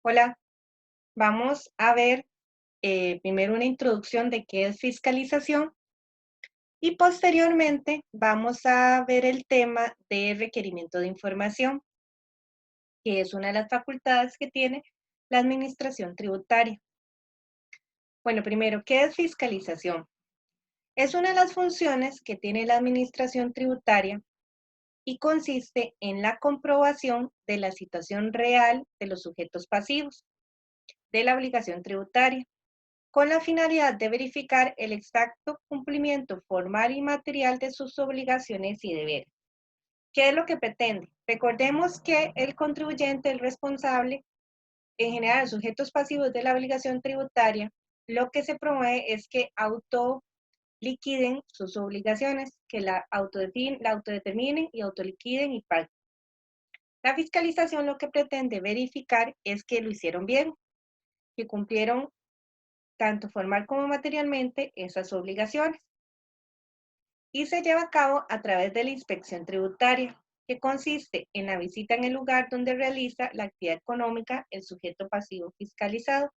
Hola, vamos a ver primero una introducción de qué es fiscalización y posteriormente vamos a ver el tema de requerimiento de información, que es una de las facultades que tiene la administración tributaria. Bueno, primero, ¿qué es fiscalización? Es una de las funciones que tiene la administración tributaria y consiste en la comprobación de la situación real de los sujetos pasivos de la obligación tributaria, con la finalidad de verificar el exacto cumplimiento formal y material de sus obligaciones y deberes. ¿Qué es lo que pretende? Recordemos que el contribuyente, el responsable, en general, los sujetos pasivos de la obligación tributaria, lo que se promueve es que autoliquiden sus obligaciones, que la autodeterminen y autoliquiden y paguen. La fiscalización lo que pretende verificar es que lo hicieron bien, que cumplieron tanto formal como materialmente esas obligaciones. Y se lleva a cabo a través de la inspección tributaria, que consiste en la visita en el lugar donde realiza la actividad económica el sujeto pasivo fiscalizado,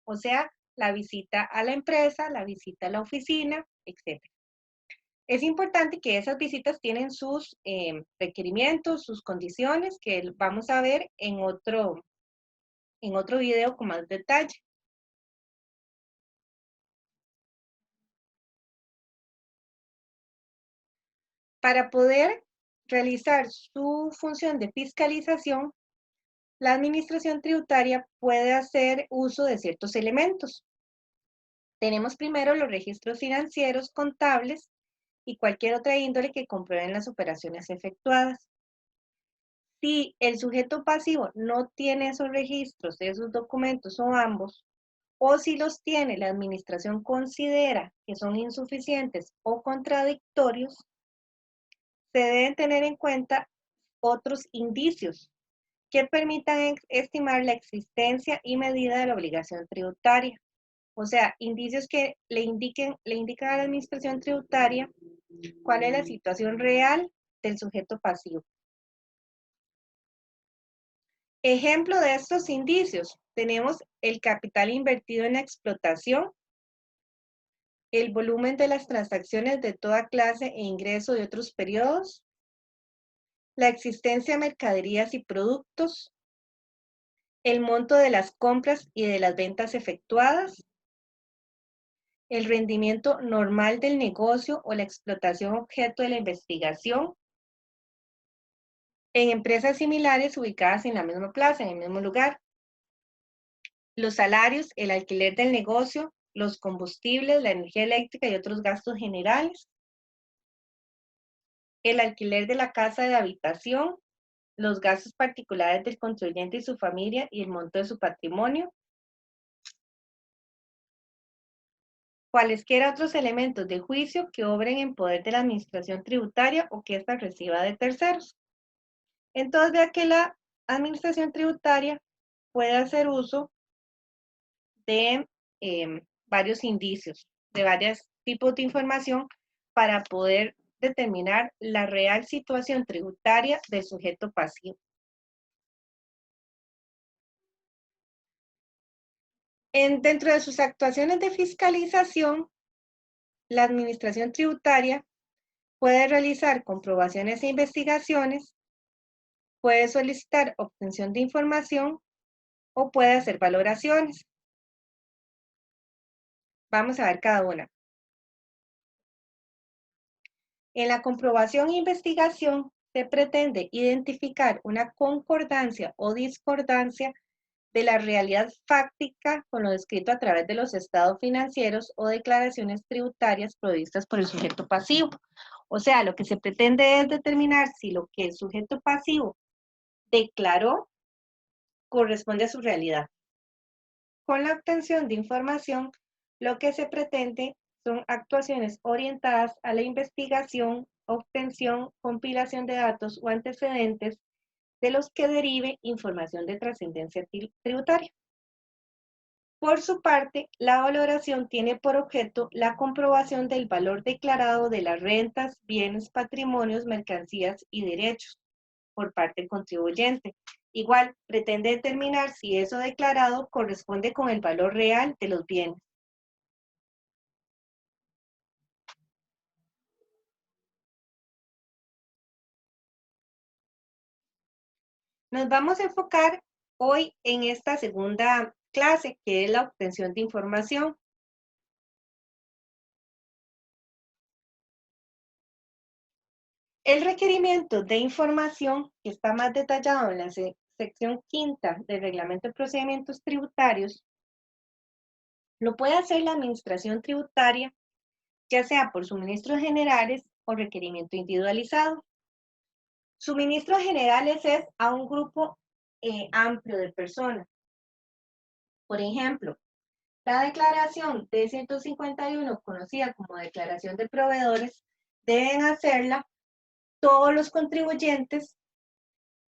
o sea, la visita a la empresa, la visita a la oficina, etc. Es importante que esas visitas tienen sus requerimientos, sus condiciones, que vamos a ver en otro video con más detalle. Para poder realizar su función de fiscalización, la administración tributaria puede hacer uso de ciertos elementos. Tenemos primero los registros financieros, contables y cualquier otra índole que comprueben las operaciones efectuadas. Si el sujeto pasivo no tiene esos registros, esos documentos o ambos, o si los tiene, la administración considera que son insuficientes o contradictorios, se deben tener en cuenta otros indicios que permitan estimar la existencia y medida de la obligación tributaria. O sea, indicios que le indican a la administración tributaria cuál es la situación real del sujeto pasivo. Ejemplo de estos indicios, tenemos el capital invertido en la explotación, el volumen de las transacciones de toda clase e ingreso de otros periodos, la existencia de mercaderías y productos, el monto de las compras y de las ventas efectuadas, el rendimiento normal del negocio o la explotación objeto de la investigación en empresas similares ubicadas en la misma plaza, en el mismo lugar, los salarios, el alquiler del negocio, los combustibles, la energía eléctrica y otros gastos generales, el alquiler de la casa de habitación, los gastos particulares del contribuyente y su familia y el monto de su patrimonio, cualesquiera otros elementos de juicio que obren en poder de la administración tributaria o que ésta reciba de terceros. Entonces vea que la administración tributaria puede hacer uso de varios indicios, de varios tipos de información para poder determinar la real situación tributaria del sujeto pasivo. Dentro de sus actuaciones de fiscalización, la administración tributaria puede realizar comprobaciones e investigaciones, puede solicitar obtención de información o puede hacer valoraciones. Vamos a ver cada una. En la comprobación e investigación se pretende identificar una concordancia o discordancia de la realidad fáctica con lo descrito a través de los estados financieros o declaraciones tributarias provistas por el sujeto pasivo. O sea, lo que se pretende es determinar si lo que el sujeto pasivo declaró corresponde a su realidad. Con la obtención de información, lo que se pretende son actuaciones orientadas a la investigación, obtención, compilación de datos o antecedentes de los que derive información de trascendencia tributaria. Por su parte, la valoración tiene por objeto la comprobación del valor declarado de las rentas, bienes, patrimonios, mercancías y derechos por parte del contribuyente. Igual, pretende determinar si eso declarado corresponde con el valor real de los bienes. Nos vamos a enfocar hoy en esta segunda clase, que es la obtención de información. El requerimiento de información, que está más detallado en la sección quinta del Reglamento de Procedimientos Tributarios, lo puede hacer la Administración Tributaria, ya sea por suministros generales o requerimiento individualizado. Suministros generales es a un grupo amplio de personas. Por ejemplo, la declaración D-151, conocida como declaración de proveedores, deben hacerla todos los contribuyentes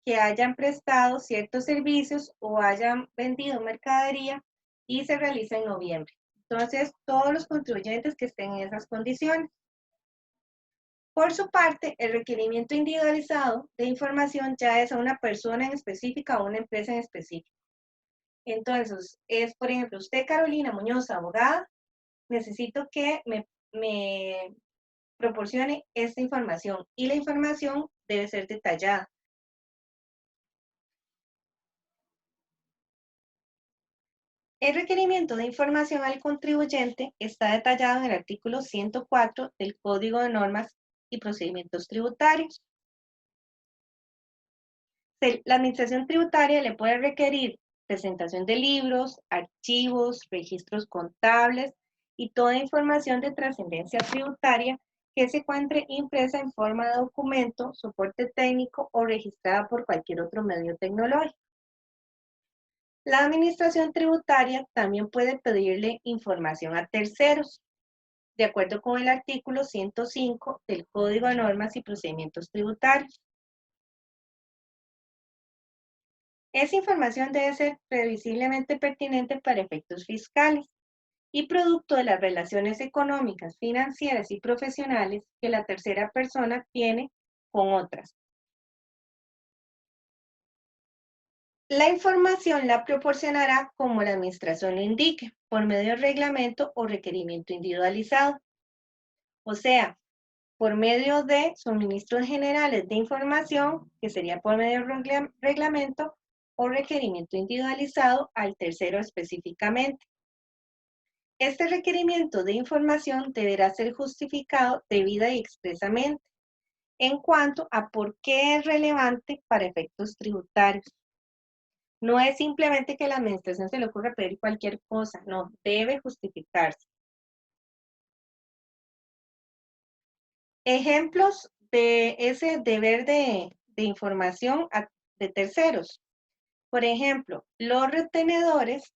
que hayan prestado ciertos servicios o hayan vendido mercadería y se realiza en noviembre. Entonces, todos los contribuyentes que estén en esas condiciones. Por su parte, el requerimiento individualizado de información ya es a una persona en específica o una empresa en específico. Entonces, es, por ejemplo, usted, Carolina Muñoz, abogada, necesito que me proporcione esta información y la información debe ser detallada. El requerimiento de información al contribuyente está detallado en el artículo 104 del Código de Normas y Procedimientos Tributarios. La Administración Tributaria le puede requerir presentación de libros, archivos, registros contables y toda información de trascendencia tributaria que se encuentre impresa en forma de documento, soporte técnico o registrada por cualquier otro medio tecnológico. La Administración Tributaria también puede pedirle información a terceros, de acuerdo con el artículo 105 del Código de Normas y Procedimientos Tributarios. Esa información debe ser previsiblemente pertinente para efectos fiscales y producto de las relaciones económicas, financieras y profesionales que la tercera persona tiene con otras. La información la proporcionará como la administración lo indique, por medio de reglamento o requerimiento individualizado. O sea, por medio de suministros generales de información, que sería por medio de reglamento o requerimiento individualizado al tercero específicamente. Este requerimiento de información deberá ser justificado debida y expresamente en cuanto a por qué es relevante para efectos tributarios. No es simplemente que la administración se le ocurra pedir cualquier cosa, no, debe justificarse. Ejemplos de ese deber de información de terceros. Por ejemplo, los retenedores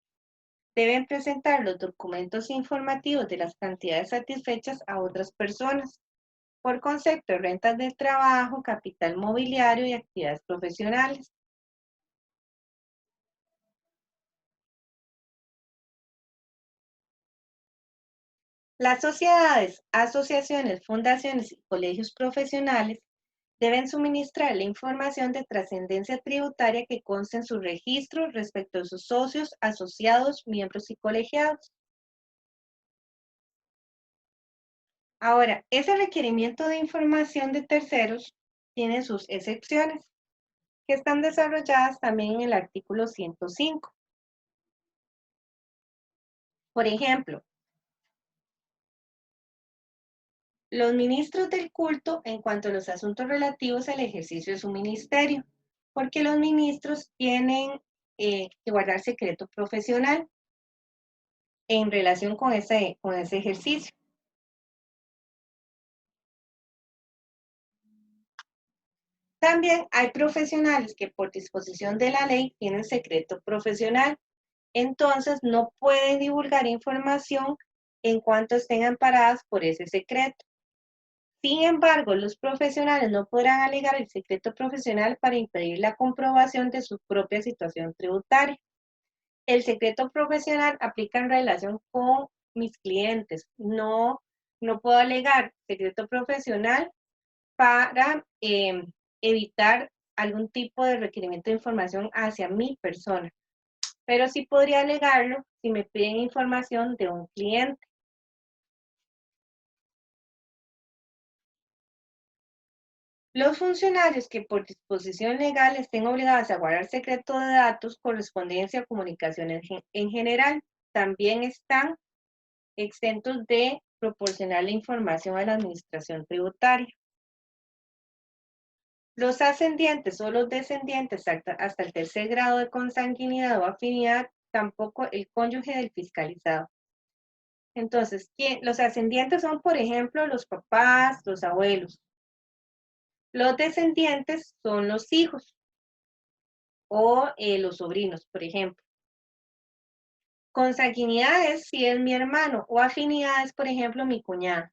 deben presentar los documentos informativos de las cantidades satisfechas a otras personas por concepto de rentas del trabajo, capital mobiliario y actividades profesionales. Las sociedades, asociaciones, fundaciones y colegios profesionales deben suministrar la información de trascendencia tributaria que conste en su registro respecto de sus socios, asociados, miembros y colegiados. Ahora, ese requerimiento de información de terceros tiene sus excepciones, que están desarrolladas también en el artículo 105. Por ejemplo, los ministros del culto en cuanto a los asuntos relativos al ejercicio de su ministerio, porque los ministros tienen que guardar secreto profesional en relación con ese ejercicio. También hay profesionales que por disposición de la ley tienen secreto profesional, entonces no pueden divulgar información en cuanto estén amparadas por ese secreto. Sin embargo, los profesionales no podrán alegar el secreto profesional para impedir la comprobación de su propia situación tributaria. El secreto profesional aplica en relación con mis clientes. No puedo alegar secreto profesional para evitar algún tipo de requerimiento de información hacia mi persona, pero sí podría alegarlo si me piden información de un cliente. Los funcionarios que por disposición legal estén obligados a guardar secreto de datos, correspondencia o comunicaciones en general, también están exentos de proporcionar la información a la administración tributaria. Los ascendientes o los descendientes hasta el tercer grado de consanguinidad o afinidad, tampoco el cónyuge del fiscalizado. Entonces, los ascendientes son, por ejemplo, los papás, los abuelos. Los descendientes son los hijos o los sobrinos, por ejemplo. Consanguinidad es si es mi hermano o afinidad es, por ejemplo, mi cuñada.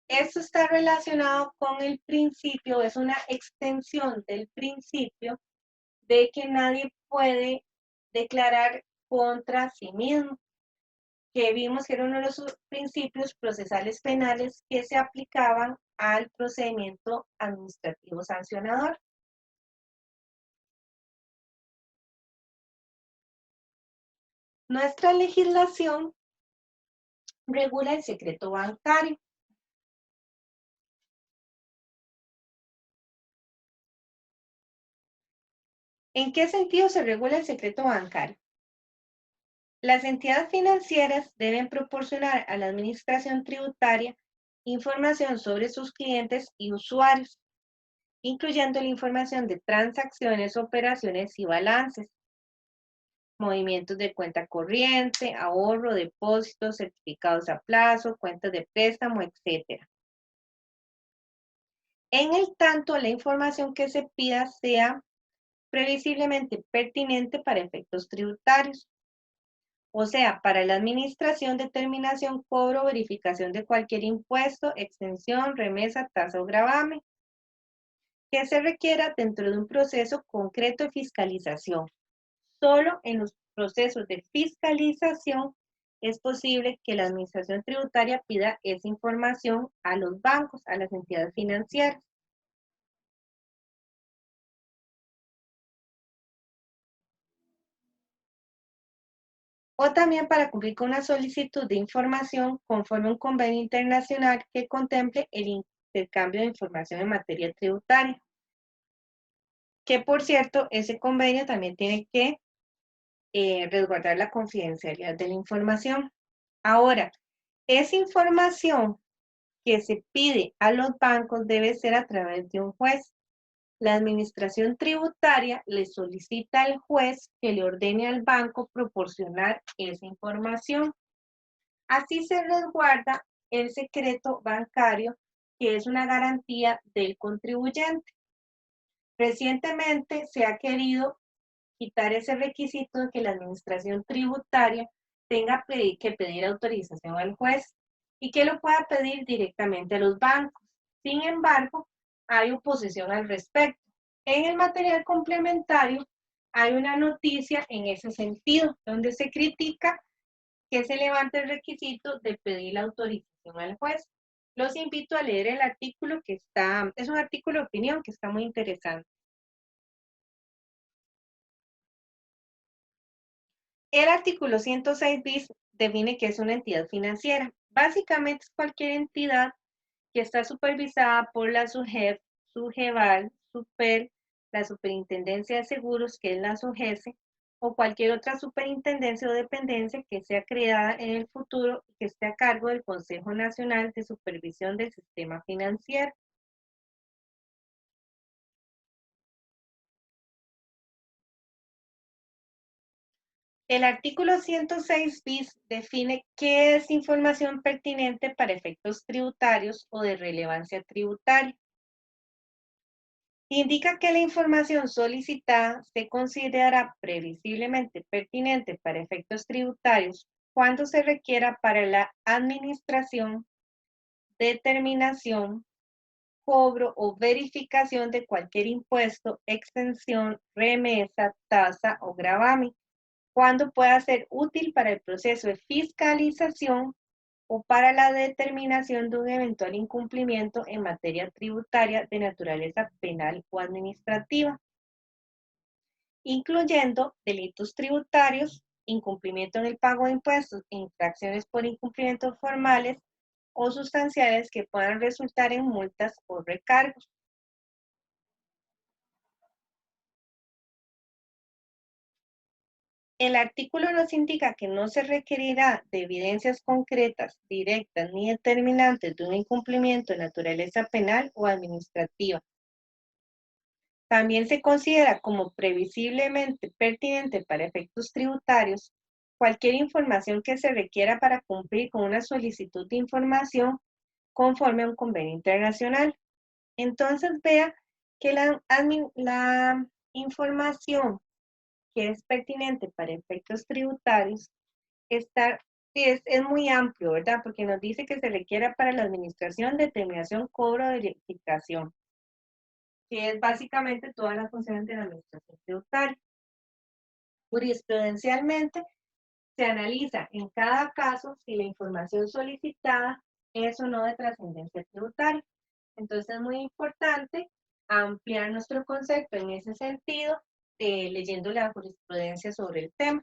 Esto está relacionado con el principio, es una extensión del principio de que nadie puede declarar contra sí mismo, que vimos que era uno de los principios procesales penales que se aplicaban al procedimiento administrativo sancionador. Nuestra legislación regula el secreto bancario. ¿En qué sentido se regula el secreto bancario? Las entidades financieras deben proporcionar a la administración tributaria información sobre sus clientes y usuarios, incluyendo la información de transacciones, operaciones y balances, movimientos de cuenta corriente, ahorro, depósitos, certificados a plazo, cuentas de préstamo, etc. En el tanto, la información que se pida sea previsiblemente pertinente para efectos tributarios. O sea, para la administración, determinación, cobro, verificación de cualquier impuesto, exención, remesa, tasa o gravamen, que se requiera dentro de un proceso concreto de fiscalización. Solo en los procesos de fiscalización es posible que la administración tributaria pida esa información a los bancos, a las entidades financieras. O también para cumplir con una solicitud de información conforme a un convenio internacional que contemple el intercambio de información en materia tributaria. Que por cierto, ese convenio también tiene que resguardar la confidencialidad de la información. Ahora, esa información que se pide a los bancos debe ser a través de un juez. La administración tributaria le solicita al juez que le ordene al banco proporcionar esa información. Así se resguarda el secreto bancario, que es una garantía del contribuyente. Recientemente se ha querido quitar ese requisito de que la administración tributaria tenga que pedir autorización al juez y que lo pueda pedir directamente a los bancos. Sin embargo, hay oposición al respecto. En el material complementario hay una noticia en ese sentido, donde se critica que se levante el requisito de pedir la autorización al juez. Los invito a leer el artículo que está, es un artículo de opinión que está muy interesante. El artículo 106 bis define que es una entidad financiera. Básicamente es cualquier entidad que está supervisada por la SUGEF, SUGEVAL, SUPER, la Superintendencia de Seguros, que es la SUGESE, o cualquier otra superintendencia o dependencia que sea creada en el futuro y que esté a cargo del Consejo Nacional de Supervisión del Sistema Financiero. El artículo 106 bis define qué es información pertinente para efectos tributarios o de relevancia tributaria. Indica que la información solicitada se considerará previsiblemente pertinente para efectos tributarios cuando se requiera para la administración, determinación, cobro o verificación de cualquier impuesto, exención, remesa, tasa o gravamen, cuando pueda ser útil para el proceso de fiscalización o para la determinación de un eventual incumplimiento en materia tributaria de naturaleza penal o administrativa, incluyendo delitos tributarios, incumplimiento en el pago de impuestos, infracciones por incumplimientos formales o sustanciales que puedan resultar en multas o recargos. El artículo nos indica que no se requerirá de evidencias concretas, directas ni determinantes de un incumplimiento de naturaleza penal o administrativa. También se considera como previsiblemente pertinente para efectos tributarios cualquier información que se requiera para cumplir con una solicitud de información conforme a un convenio internacional. Entonces vea que la información que es pertinente para efectos tributarios está, es muy amplio, ¿verdad? Porque nos dice que se requiera para la administración, determinación, cobro, verificación, que es básicamente todas las funciones de la administración tributaria. Jurisprudencialmente, se analiza en cada caso si la información solicitada es o no de trascendencia tributaria. Entonces es muy importante ampliar nuestro concepto en ese sentido, leyendo la jurisprudencia sobre el tema.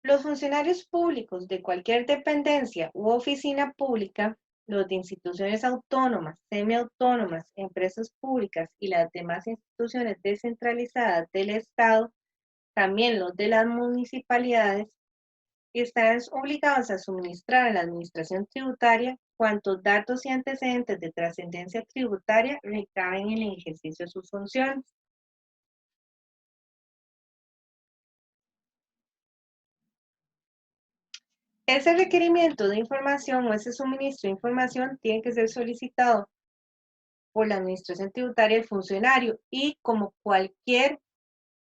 Los funcionarios públicos de cualquier dependencia u oficina pública, los de instituciones autónomas, semiautónomas, empresas públicas y las demás instituciones descentralizadas del Estado, también los de las municipalidades, están obligados a suministrar a la administración tributaria cuantos datos y antecedentes de trascendencia tributaria recaben en el ejercicio de sus funciones. Ese requerimiento de información o ese suministro de información tiene que ser solicitado por la administración tributaria del funcionario y como cualquier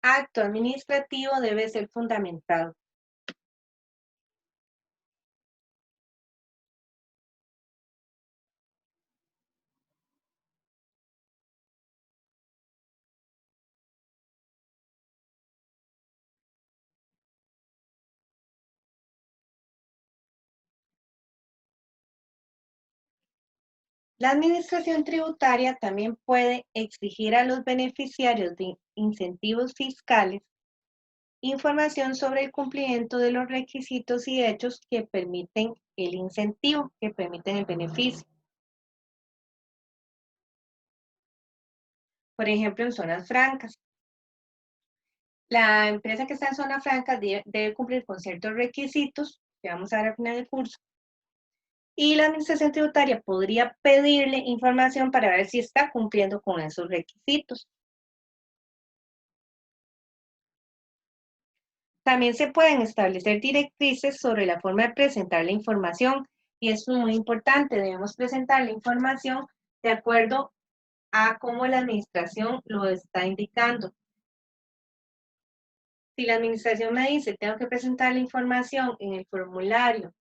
acto administrativo debe ser fundamentado. La administración tributaria también puede exigir a los beneficiarios de incentivos fiscales información sobre el cumplimiento de los requisitos y hechos que permiten el incentivo, que permiten el beneficio. Por ejemplo, en zonas francas. La empresa que está en zona franca debe cumplir con ciertos requisitos, que vamos a ver al final del curso, y la administración tributaria podría pedirle información para ver si está cumpliendo con esos requisitos. También se pueden establecer directrices sobre la forma de presentar la información y esto es muy importante, debemos presentar la información de acuerdo a cómo la administración lo está indicando. Si la administración me dice tengo que presentar la información en el formulario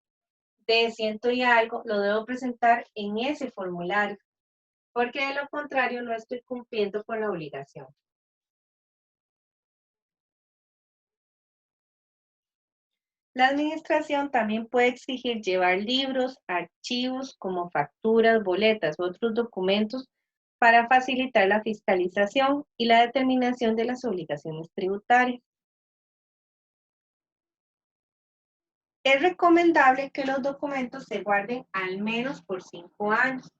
de ciento y algo, lo debo presentar en ese formulario, porque de lo contrario no estoy cumpliendo con la obligación. La administración también puede exigir llevar libros, archivos como facturas, boletas u otros documentos para facilitar la fiscalización y la determinación de las obligaciones tributarias. Es recomendable que los documentos se guarden al menos por 5 años.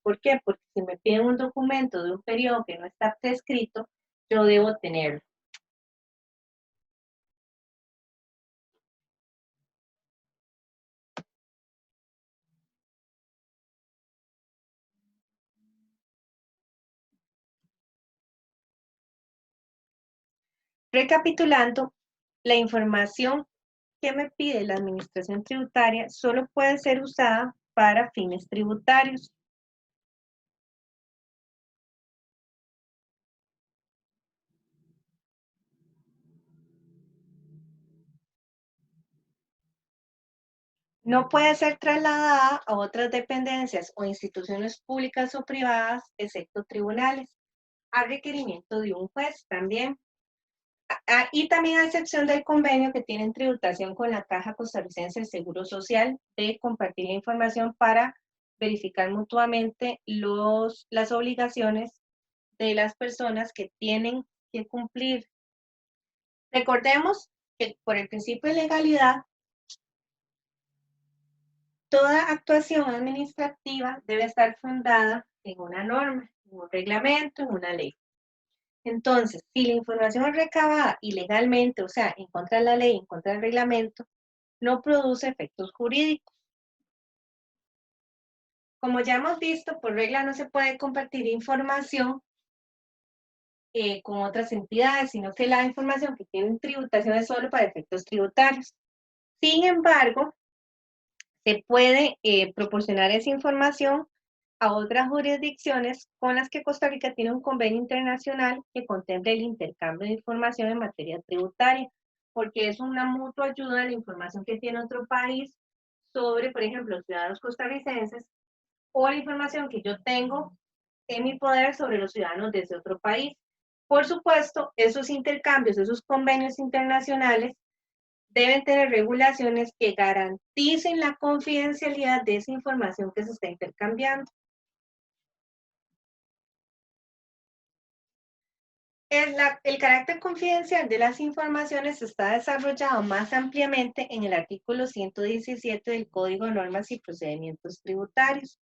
¿Por qué? Porque si me piden un documento de un periodo que no está prescrito, yo debo tenerlo. Recapitulando, la información que me pide la administración tributaria solo puede ser usada para fines tributarios. No puede ser trasladada a otras dependencias o instituciones públicas o privadas, excepto tribunales, a requerimiento de un juez también. Y también a excepción del convenio que tienen tributación con la Caja Costarricense del Seguro Social de compartir la información para verificar mutuamente las obligaciones de las personas que tienen que cumplir. Recordemos que por el principio de legalidad, toda actuación administrativa debe estar fundada en una norma, en un reglamento, en una ley. Entonces, si la información es recabada ilegalmente, o sea, en contra de la ley, en contra del reglamento, no produce efectos jurídicos. Como ya hemos visto, por regla no se puede compartir información con otras entidades, sino que la información que tiene tributación es solo para efectos tributarios. Sin embargo, se puede proporcionar esa información a otras jurisdicciones con las que Costa Rica tiene un convenio internacional que contemple el intercambio de información en materia tributaria, porque es una mutua ayuda de la información que tiene otro país sobre, por ejemplo, los ciudadanos costarricenses o la información que yo tengo en mi poder sobre los ciudadanos de ese otro país. Por supuesto, esos intercambios, esos convenios internacionales deben tener regulaciones que garanticen la confidencialidad de esa información que se está intercambiando. El carácter confidencial de las informaciones está desarrollado más ampliamente en el artículo 117 del Código de Normas y Procedimientos Tributarios.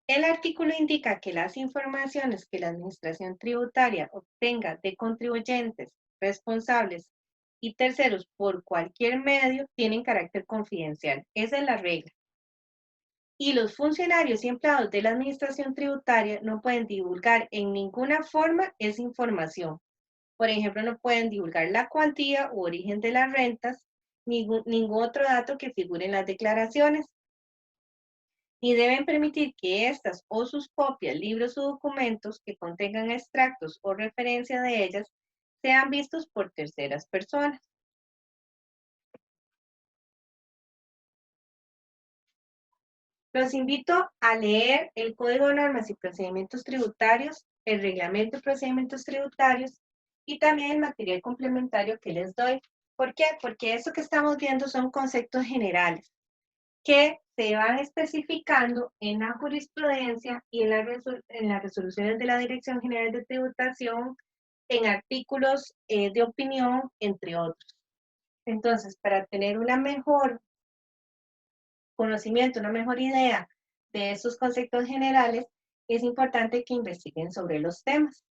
El artículo indica que las informaciones que la Administración Tributaria obtenga de contribuyentes, responsables y terceros por cualquier medio tienen carácter confidencial. Esa es la regla. Y los funcionarios y empleados de la Administración Tributaria no pueden divulgar en ninguna forma esa información. Por ejemplo, no pueden divulgar la cuantía u origen de las rentas, ningún otro dato que figure en las declaraciones. Ni deben permitir que estas o sus copias, libros o documentos que contengan extractos o referencia de ellas sean vistos por terceras personas. Los invito a leer el Código de Normas y Procedimientos Tributarios, el Reglamento de Procedimientos Tributarios y también el material complementario que les doy. ¿Por qué? Porque eso que estamos viendo son conceptos generales que se van especificando en la jurisprudencia y en las resoluciones de la Dirección General de Tributación, en artículos de opinión, entre otros. Entonces, para tener una mejor conocimiento, una mejor idea de esos conceptos generales, es importante que investiguen sobre los temas.